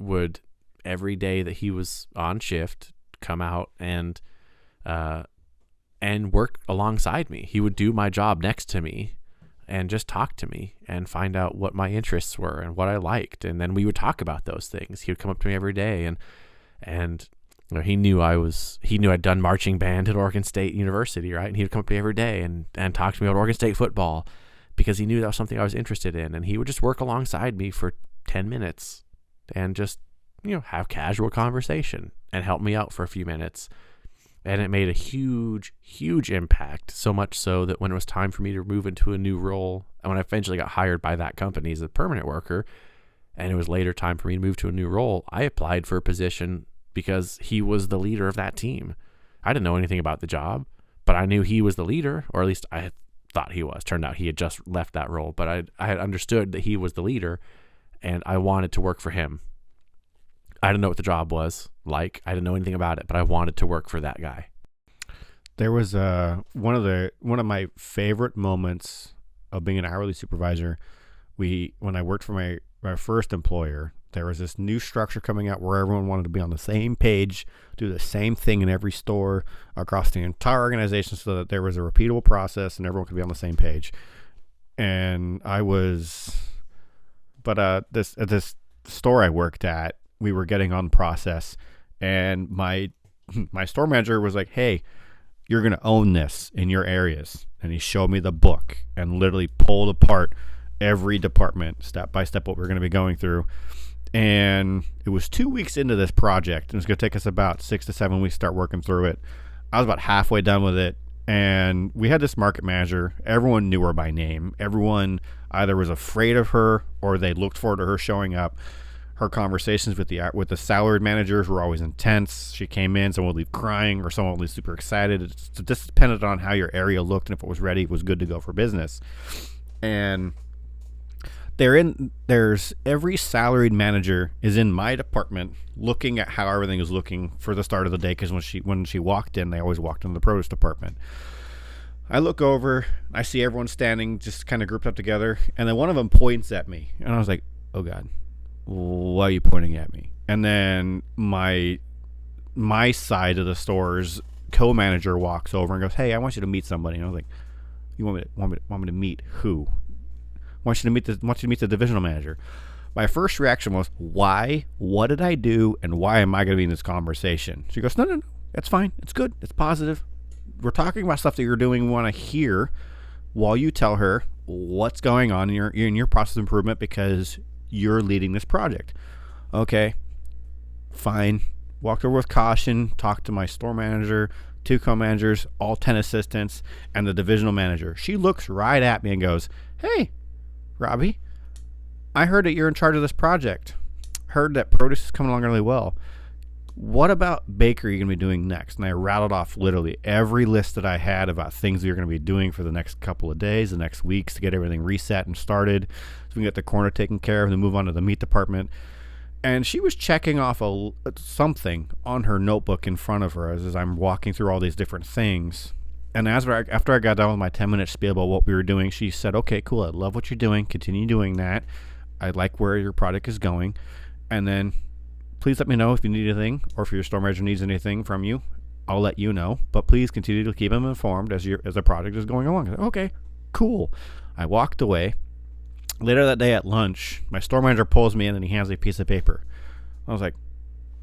would every day that he was on shift come out and work alongside me. He would do my job next to me and just talk to me and find out what my interests were and what I liked. And then we would talk about those things. He would come up to me every day and he knew I'd done marching band at Oregon State University, right? And he would come up to me every day and talk to me about Oregon State football because he knew that was something I was interested in. And he would just work alongside me for 10 minutes and just, have casual conversation and help me out for a few minutes. And it made a huge, huge impact, so much so that when it was time for me to move into a new role, and when I eventually got hired by that company as a permanent worker, and it was later time for me to move to a new role, I applied for a position because he was the leader of that team. I didn't know anything about the job, but I knew he was the leader, or at least I had thought he was. Turned out he had just left that role, but I had understood that he was the leader, and I wanted to work for him. I didn't know what the job was like. I didn't know anything about it, but I wanted to work for that guy. There was one of my favorite moments of being an hourly supervisor. When I worked for my first employer, there was this new structure coming out where everyone wanted to be on the same page, do the same thing in every store across the entire organization, so that there was a repeatable process and everyone could be on the same page. And this store I worked at, we were getting on process, and my store manager was like, "Hey, you're going to own this in your areas." And he showed me the book and literally pulled apart every department step by step what we're going to be going through. And it was 2 weeks into this project, and it's going to take us about 6 to 7 weeks to start working through it. I was about halfway done with it, and we had this market manager. Everyone knew her by name. Everyone either was afraid of her or they looked forward to her showing up. Her conversations with the salaried managers were always intense. She came in, someone would leave crying or someone would leave super excited. It just depended on how your area looked, and if it was ready, it was good to go for business. And there's every salaried manager is in my department looking at how everything is looking for the start of the day, because when she walked in, they always walked into the produce department. I look over, I see everyone standing just kind of grouped up together, and then one of them points at me, and I was like, oh God. why are you pointing at me? And then my side of the store's co-manager walks over and goes, hey, I want you to meet somebody. And I was like, you want me to meet who? I want you to meet the divisional manager. My first reaction was, why? What did I do? And why am I going to be in this conversation? She goes, no, that's fine. It's good. It's positive. We're talking about stuff that you're doing. We want to hear while you tell her what's going on in your process of improvement because you're leading this project. Okay, fine. Walked over with caution, talked to my store manager, 2 co-managers, all 10 assistants, and the divisional manager. She looks right at me and goes, hey, Robbie, I heard that you're in charge of this project. Heard that produce is coming along really well. What about bakery are you going to be doing next? And I rattled off literally every list that I had about things we were going to be doing for the next couple of days, the next weeks to get everything reset and started so we can get the corner taken care of and then move on to the meat department. And she was checking off something on her notebook in front of her as I'm walking through all these different things. And after I got done with my 10-minute spiel about what we were doing, she said, okay, cool, I love what you're doing. Continue doing that. I like where your product is going. And then please let me know if you need anything or if your store manager needs anything from you. I'll let you know. But please continue to keep them informed as the project is going along. I said, okay, cool. I walked away. Later that day at lunch, my store manager pulls me in and he hands me a piece of paper. I was like,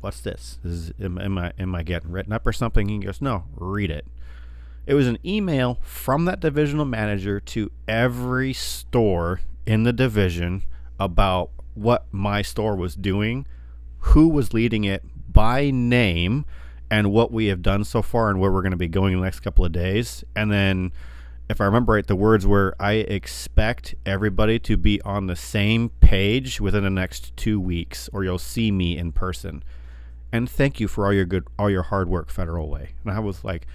what's this? Am I getting written up or something? He goes, no, read it. It was an email from that divisional manager to every store in the division about what my store was doing, who was leading it by name, and what we have done so far and where we're going to be going in the next couple of days. And then, if I remember right, the words were, I expect everybody to be on the same page within the next 2 weeks, or you'll see me in person. And thank you for all your hard work, Federal Way. And I was like,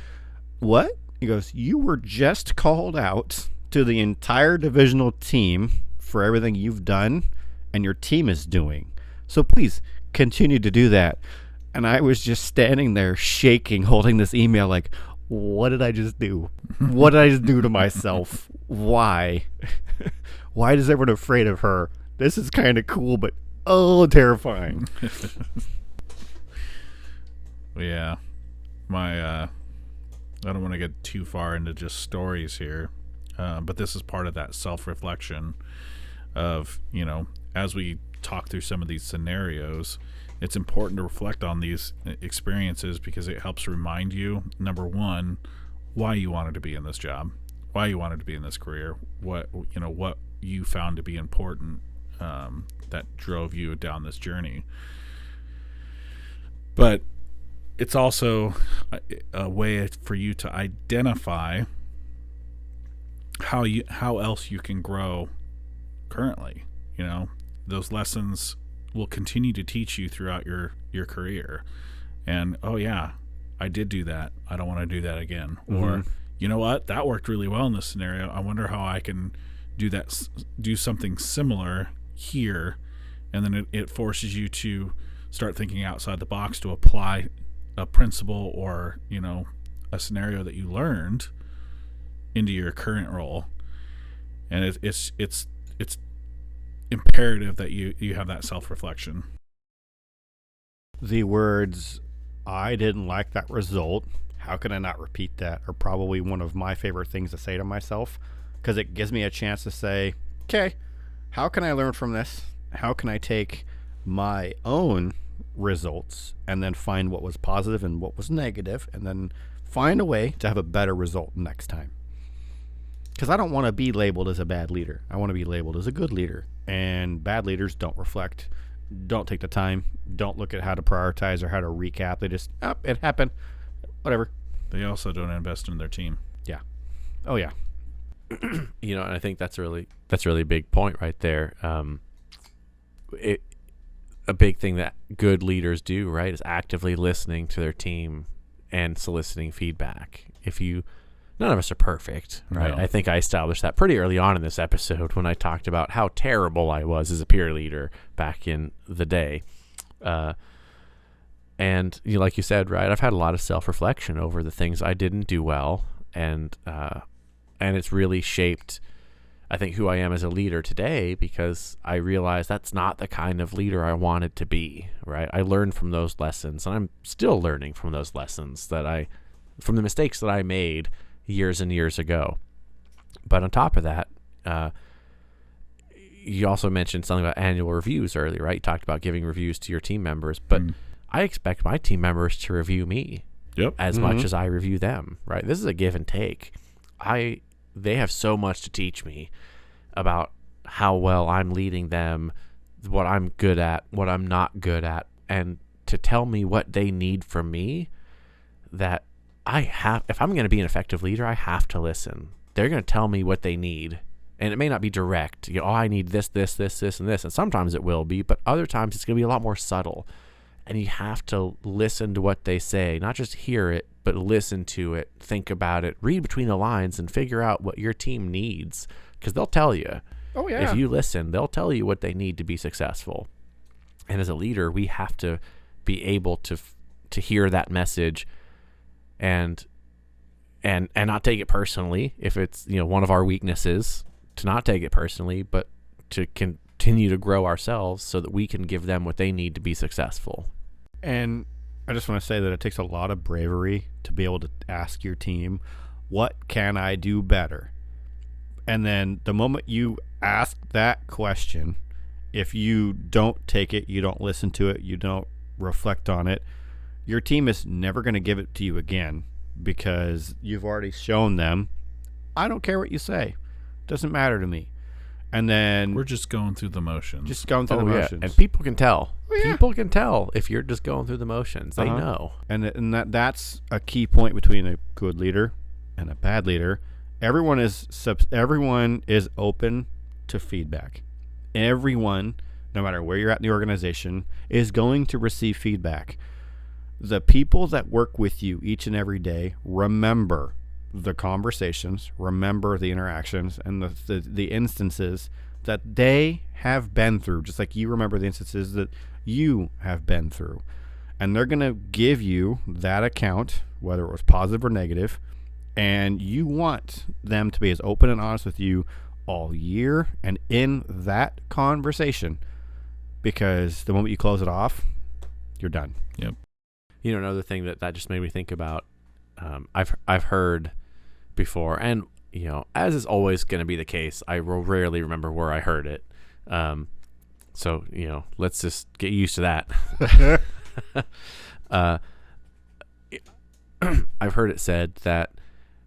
what? He goes, you were just called out to the entire divisional team for everything you've done and your team is doing. So please continue to do that. And I was just standing there shaking, holding this email like, what did I just do? What did I just do to myself? Why? Why is everyone afraid of her? This is kind of cool, but terrifying. Yeah. I don't want to get too far into just stories here, but this is part of that self-reflection of, as we talk through some of these scenarios, it's important to reflect on these experiences because it helps remind you, number one, why you wanted to be in this job, why you wanted to be in this career, what you found to be important that drove you down this journey. But it's also a way for you to identify how else you can grow currently. Those lessons will continue to teach you throughout your career. And, oh yeah, I did do that. I don't want to do that again. Mm-hmm. Or, you know what? That worked really well in this scenario. I wonder how I can do something similar here. And then it forces you to start thinking outside the box to apply a principle or, a scenario that you learned into your current role. And it's imperative that you have that self-reflection. The words, I didn't like that result, how can I not repeat that, are probably one of my favorite things to say to myself, because it gives me a chance to say, okay, how can I learn from this? How can I take my own results and then find what was positive and what was negative and then find a way to have a better result next time? Because I don't want to be labeled as a bad leader. I want to be labeled as a good leader. And bad leaders don't reflect, don't take the time, don't look at how to prioritize or how to recap. They just, it happened, whatever. They also don't invest in their team. Yeah. Oh, yeah. And I think that's a really big point right there. A big thing that good leaders do, right, is actively listening to their team and soliciting feedback. None of us are perfect, right? No. I think I established that pretty early on in this episode when I talked about how terrible I was as a peer leader back in the day. And like you said, right, I've had a lot of self-reflection over the things I didn't do well, and it's really shaped I think, who I am as a leader today, because I realized that's not the kind of leader I wanted to be, right? I learned from those lessons, and I'm still learning from those lessons from the mistakes that I made years and years ago. But on top of that, you also mentioned something about annual reviews earlier, right? You talked about giving reviews to your team members, but I expect my team members to review me as much as I review them, right? This is a give and take. They have so much to teach me about how well I'm leading them, what I'm good at, what I'm not good at, and to tell me what they need from me. That if I'm going to be an effective leader, I have to listen. They're going to tell me what they need. And it may not be direct. I need this, this, this, this, and this. And sometimes it will be, but other times it's going to be a lot more subtle. And you have to listen to what they say, not just hear it, but listen to it, think about it, read between the lines, and figure out what your team needs. Because they'll tell you. Oh, yeah. If you listen, they'll tell you what they need to be successful. And as a leader, we have to be able to hear that message and not take it personally. If it's one of our weaknesses, to not take it personally, but to continue to grow ourselves so that we can give them what they need to be successful. And I just want to say that it takes a lot of bravery to be able to ask your team, what can I do better? And then the moment you ask that question, if you don't take it, you don't listen to it, you don't reflect on it, your team is never going to give it to you again, because you've already shown them, I don't care what you say. Doesn't matter to me. And then we're just going through the motions. Just going through the motions. And people can tell. Oh, yeah. People can tell if you're just going through the motions. They know. And that's a key point between a good leader and a bad leader. Everyone is open to feedback. Everyone, no matter where you're at in the organization, is going to receive feedback. The people that work with you each and every day remember the conversations, remember the interactions, and the instances that they have been through, just like you remember the instances that you have been through. And they're going to give you that account, whether it was positive or negative, and you want them to be as open and honest with you all year and in that conversation, because the moment you close it off, you're done. Yep. Another thing that just made me think about, I've heard before, and as is always going to be the case, I will rarely remember where I heard it. So let's just get used to that. I've heard it said that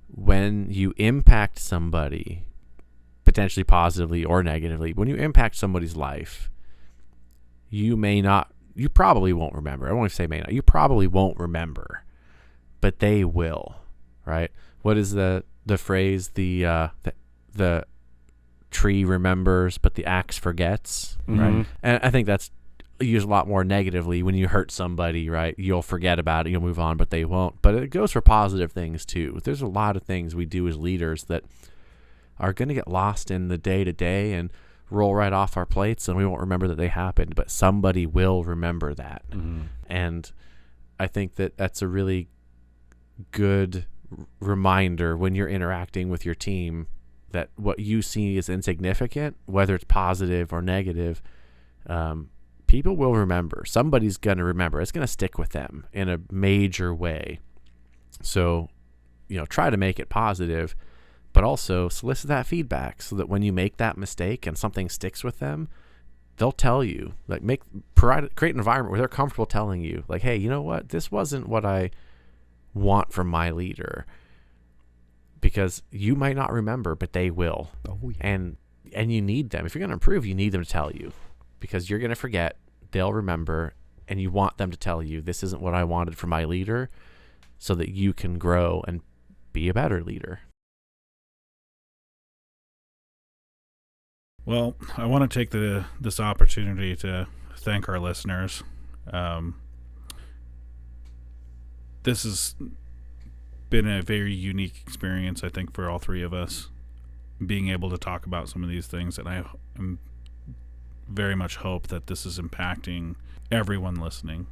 when you impact somebody, potentially positively or negatively, when you impact somebody's life, you probably won't remember. I won't even say may not. You probably won't remember, but they will, right? What is the phrase? The tree remembers, but the axe forgets, right? And I think that's used a lot more negatively. When you hurt somebody, right, you'll forget about it, you'll move on, but they won't. But it goes for positive things too. There's a lot of things we do as leaders that are going to get lost in the day-to-day and roll right off our plates, and we won't remember that they happened, but somebody will remember that. And I think that that's a really good reminder when you're interacting with your team, that what you see is insignificant, whether it's positive or negative, people will remember. Somebody's going to remember. It's going to stick with them in a major way. So, try to make it positive, but also solicit that feedback so that when you make that mistake and something sticks with them, they'll tell you. Like, create an environment where they're comfortable telling you, like, hey, you know what? This wasn't what I want from my leader. Because you might not remember, but they will. Oh, yeah. And you need them. If you're going to improve, you need them to tell you, because you're going to forget, they'll remember, and you want them to tell you, this isn't what I wanted from my leader, so that you can grow and be a better leader. Well, I want to take this opportunity to thank our listeners. This has been a very unique experience, I think, for all three of us, being able to talk about some of these things, and I very much hope that this is impacting everyone listening.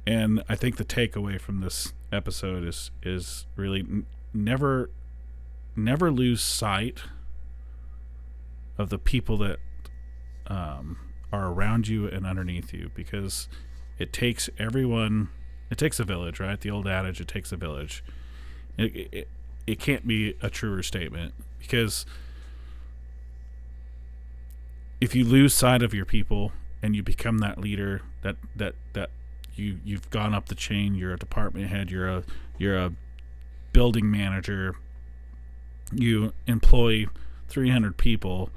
And I think the takeaway from this episode is really never never lose sight of the people that are around you and underneath you, because it takes everyone. It takes a village, right? The old adage, it takes a village. It can't be a truer statement, because if you lose sight of your people and you become that leader that you've gone up the chain, you're a department head, you're a building manager, you employ 300 people,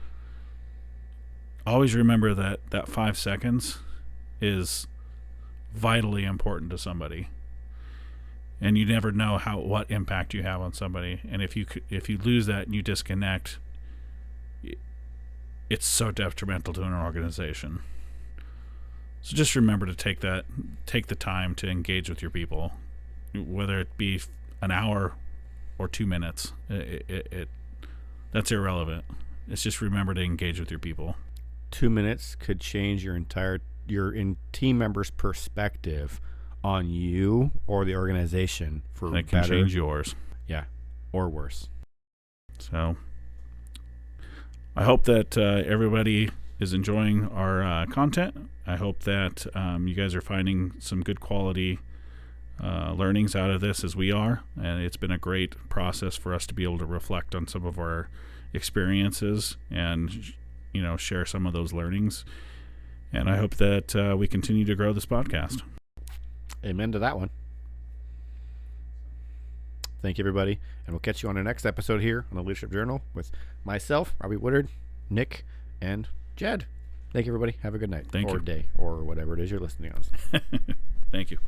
always remember that 5 seconds is vitally important to somebody, and you never know what impact you have on somebody. And if you lose that and you disconnect, it's so detrimental to an organization. So just remember to take the time to engage with your people, whether it be an hour or 2 minutes. That's irrelevant. It's just remember to engage with your people. 2 minutes could change your team member's perspective on you or the organization for that can better. Change yours. Yeah, or worse. So I hope that everybody is enjoying our content. I hope that you guys are finding some good quality learnings out of this, as we are, and it's been a great process for us to be able to reflect on some of our experiences and share some of those learnings. And I hope that we continue to grow this podcast. Amen to that one. Thank you, everybody. And we'll catch you on the next episode here on the Leadership Journal with myself, Robbie Woodard, Nick, and Jed. Thank you, everybody. Have a good night. Thank you. Or day, or whatever it is you're listening on. Thank you.